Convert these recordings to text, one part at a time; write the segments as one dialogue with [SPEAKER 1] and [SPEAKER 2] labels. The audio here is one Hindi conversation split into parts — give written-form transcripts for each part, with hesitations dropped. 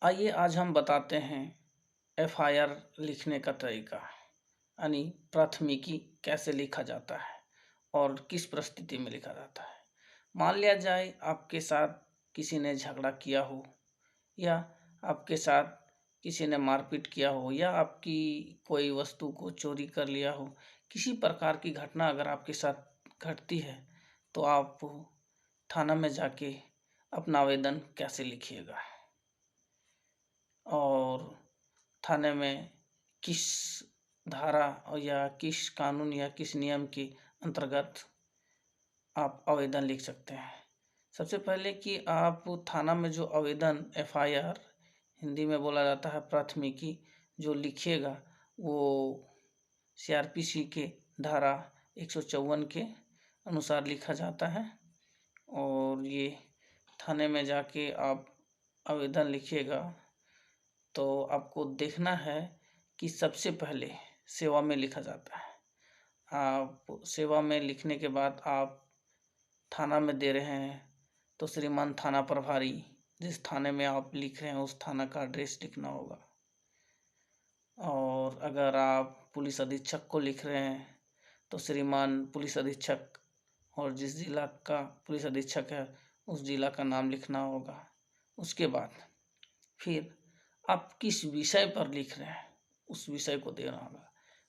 [SPEAKER 1] आइए आज हम बताते हैं एफआईआर लिखने का तरीका, यानी प्राथमिकी कैसे लिखा जाता है और किस परिस्थिति में लिखा जाता है। मान लिया जाए आपके साथ किसी ने झगड़ा किया हो, या आपके साथ किसी ने मारपीट किया हो, या आपकी कोई वस्तु को चोरी कर लिया हो। किसी प्रकार की घटना अगर आपके साथ घटती है तो आप थाना में जाके अपना आवेदन कैसे लिखिएगा और थाने में किस धारा और या किस कानून या किस नियम के अंतर्गत आप आवेदन लिख सकते हैं। सबसे पहले कि आप थाना में जो आवेदन एफआईआर हिंदी में बोला जाता है प्राथमिकी जो लिखिएगा वो सीआरपीसी के धारा 154 के अनुसार लिखा जाता है। और ये थाने में जाके आप आवेदन लिखिएगा तो आपको देखना है कि सबसे पहले सेवा में लिखा जाता है। आप सेवा में लिखने के बाद आप थाना में दे रहे हैं तो श्रीमान थाना प्रभारी, जिस थाने में आप लिख रहे हैं उस थाना का एड्रेस लिखना होगा। और अगर आप पुलिस अधीक्षक को लिख रहे हैं तो श्रीमान पुलिस अधीक्षक, और जिस जिला का पुलिस अधीक्षक है उस जिला का नाम लिखना होगा। उसके बाद फिर आप किस विषय पर लिख रहे हैं उस विषय को देना होगा।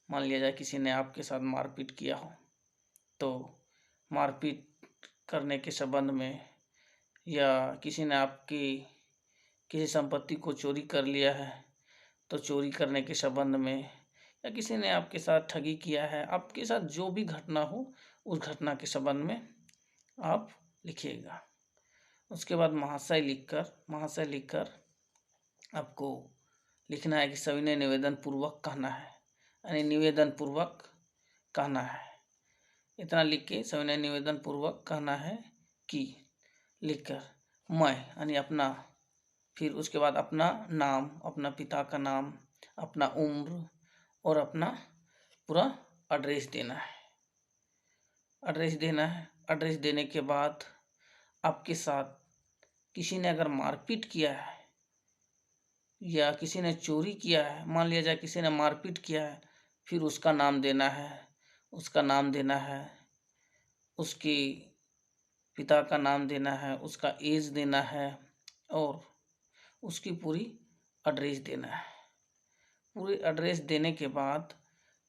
[SPEAKER 1] मान लिया जाए किसी ने आपके साथ मारपीट किया हो तो मारपीट करने के संबंध में, या किसी ने आपकी किसी संपत्ति को चोरी कर लिया है तो चोरी करने के संबंध में, या किसी ने आपके साथ ठगी किया है, आपके साथ जो भी घटना हो उस घटना के संबंध में आप लिखिएगा। उसके बाद महाशय लिखकर आपको लिखना है कि सविनय निवेदन पूर्वक कहना है, यानी निवेदन पूर्वक कहना है। इतना लिख के सविनय निवेदन पूर्वक कहना है कि लिखकर मैं, यानी अपना, फिर उसके बाद अपना नाम, अपना पिता का नाम, अपना उम्र और अपना पूरा एड्रेस देना है। एड्रेस देने के बाद आपके साथ किसी ने अगर मारपीट किया है या किसी ने चोरी किया है, मान लिया जाए किसी ने मारपीट किया है, फिर उसका नाम देना है, उसके पिता का नाम देना है, उसका एज देना है और उसकी पूरी एड्रेस देना है। पूरी एड्रेस देने के बाद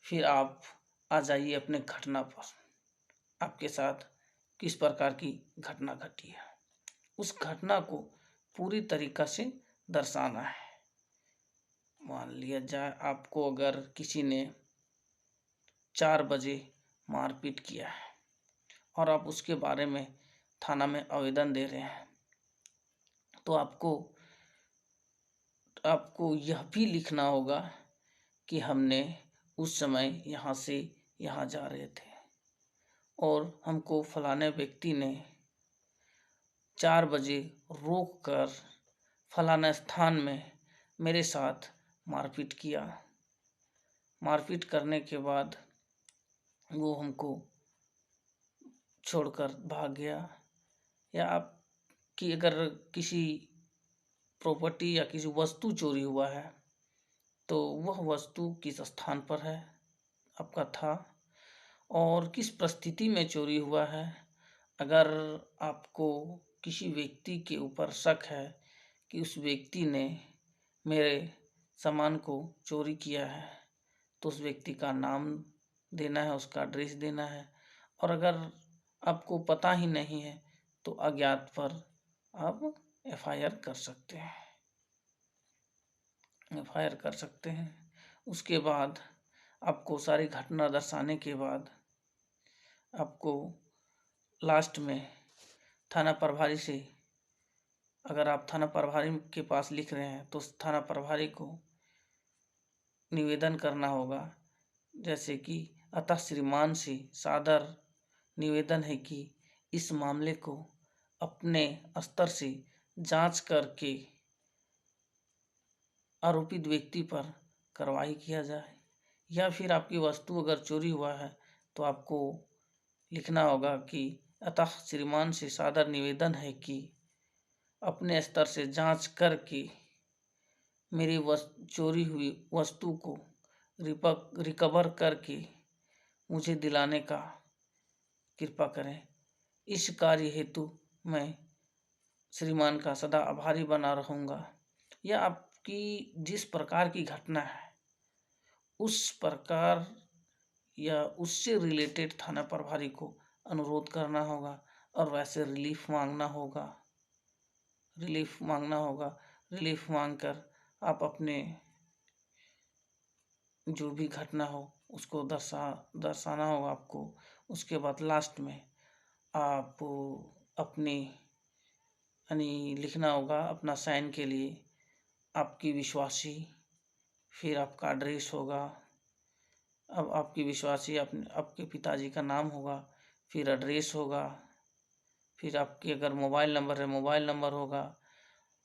[SPEAKER 1] फिर आप आ जाइए अपने घटना पर, आपके साथ किस प्रकार की घटना घटी है उस घटना को पूरी तरीका से दर्शाना है। मान लिया जाए आपको अगर किसी ने 4 बजे मारपीट किया है और आप उसके बारे में थाना में आवेदन दे रहे हैं तो आपको यह भी लिखना होगा कि हमने उस समय यहाँ से यहाँ जा रहे थे और हमको फलाने व्यक्ति ने 4 बजे रोक कर फलाना स्थान में मेरे साथ मारपीट किया। मारपीट करने के बाद वो हमको छोड़कर भाग गया। या आपकी अगर किसी प्रॉपर्टी या किसी वस्तु चोरी हुआ है तो वह वस्तु किस स्थान पर है आपका था और किस परिस्थिति में चोरी हुआ है। अगर आपको किसी व्यक्ति के ऊपर शक है कि उस व्यक्ति ने मेरे सामान को चोरी किया है तो उस व्यक्ति का नाम देना है, उसका एड्रेस देना है। और अगर आपको पता ही नहीं है तो अज्ञात पर आप एफआईआर कर सकते हैं। उसके बाद आपको सारी घटना दर्शाने के बाद आपको लास्ट में थाना प्रभारी से, अगर आप थाना प्रभारी के पास लिख रहे हैं तो थाना प्रभारी को निवेदन करना होगा, जैसे कि अतः श्रीमान से सादर निवेदन है कि इस मामले को अपने स्तर से जांच करके आरोपित व्यक्ति पर कार्रवाई किया जाए। या फिर आपकी वस्तु अगर चोरी हुआ है तो आपको लिखना होगा कि अतः श्रीमान से सादर निवेदन है कि अपने स्तर से जांच करके मेरी चोरी हुई वस्तु को रिकवर करके मुझे दिलाने का कृपा करें। इस कार्य हेतु मैं श्रीमान का सदा आभारी बना रहूँगा। यह आपकी जिस प्रकार की घटना है उस प्रकार या उससे रिलेटेड थाना प्रभारी को अनुरोध करना होगा और वैसे रिलीफ मांगना होगा। रिलीफ मांगकर आप अपने जो भी घटना हो उसको दर्शाना होगा आपको। उसके बाद लास्ट में आप अपनी यानी लिखना होगा अपना साइन के लिए आपकी विश्वासी, फिर आपका एड्रेस होगा। अब आपकी विश्वासी आपके पिताजी का नाम होगा, फिर एड्रेस होगा, फिर आपकी अगर मोबाइल नंबर है मोबाइल नंबर होगा,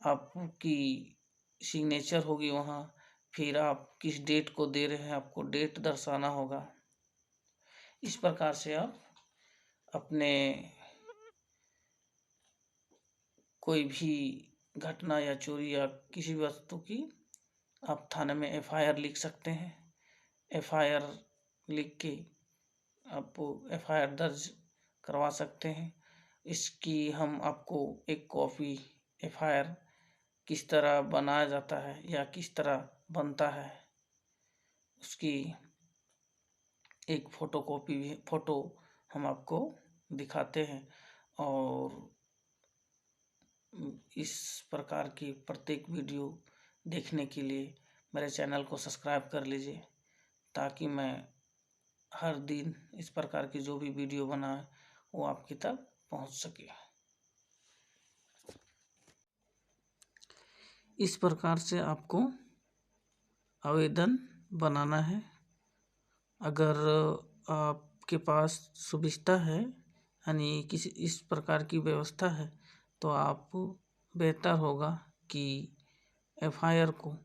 [SPEAKER 1] आपकी सिग्नेचर होगी वहाँ, फिर आप किस डेट को दे रहे हैं आपको डेट दर्शाना होगा। इस प्रकार से आप अपने कोई भी घटना या चोरी या किसी वस्तु की आप थाने में FIR लिख सकते हैं। FIR लिख के आप FIR दर्ज करवा सकते हैं। इसकी हम आपको एक कॉपी FIR किस तरह बनाया जाता है या किस तरह बनता है उसकी एक फ़ोटो हम आपको दिखाते हैं। और इस प्रकार की प्रत्येक वीडियो देखने के लिए मेरे चैनल को सब्सक्राइब कर लीजिए ताकि मैं हर दिन इस प्रकार की जो भी वीडियो बनाए वो आपकी तक पहुंच सके। इस प्रकार से आपको आवेदन बनाना है। अगर आपके पास सुविधा है यानी किसी इस प्रकार की व्यवस्था है तो आप बेहतर होगा कि FIR को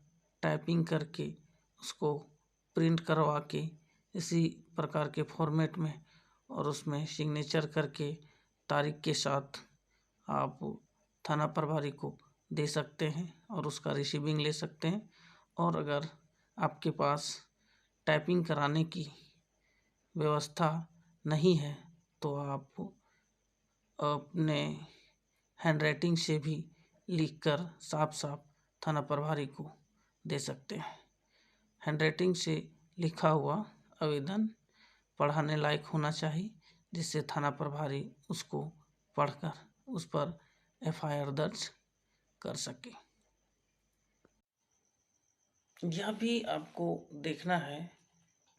[SPEAKER 1] टाइपिंग करके उसको प्रिंट करवा के इसी प्रकार के फॉर्मेट में और उसमें सिग्नेचर करके तारीख के साथ आप थाना प्रभारी को दे सकते हैं और उसका रिसीविंग ले सकते हैं। और अगर आपके पास टाइपिंग कराने की व्यवस्था नहीं है तो आप अपने हैंडराइटिंग से भी लिखकर साफ साफ थाना प्रभारी को दे सकते हैं। हैंडराइटिंग से लिखा हुआ आवेदन पढ़ाने लायक होना चाहिए जिससे थाना प्रभारी उसको पढ़कर उस पर FIR दर्ज कर सके। यह भी आपको देखना है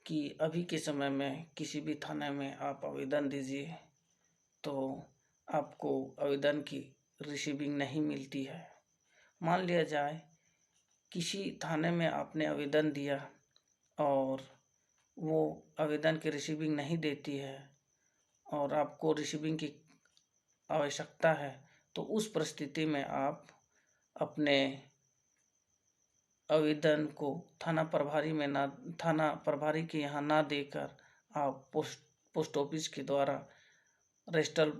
[SPEAKER 1] कि अभी के समय में किसी भी थाने में आप आवेदन दीजिए तो आपको आवेदन की रिसीविंग नहीं मिलती है। मान लिया जाए किसी थाने में आपने आवेदन दिया और वो आवेदन की रिसीविंग नहीं देती है और आपको रिसीविंग की आवश्यकता है तो उस परिस्थिति में आप अपने आवेदन को थाना प्रभारी के यहाँ ना देकर आप पोस्ट ऑफिस के द्वारा रजिस्टर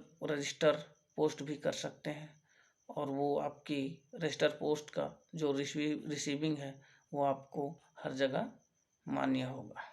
[SPEAKER 1] पोस्ट भी कर सकते हैं और वो आपकी रजिस्टर पोस्ट का जो रिसीविंग है वो आपको हर जगह मान्य होगा।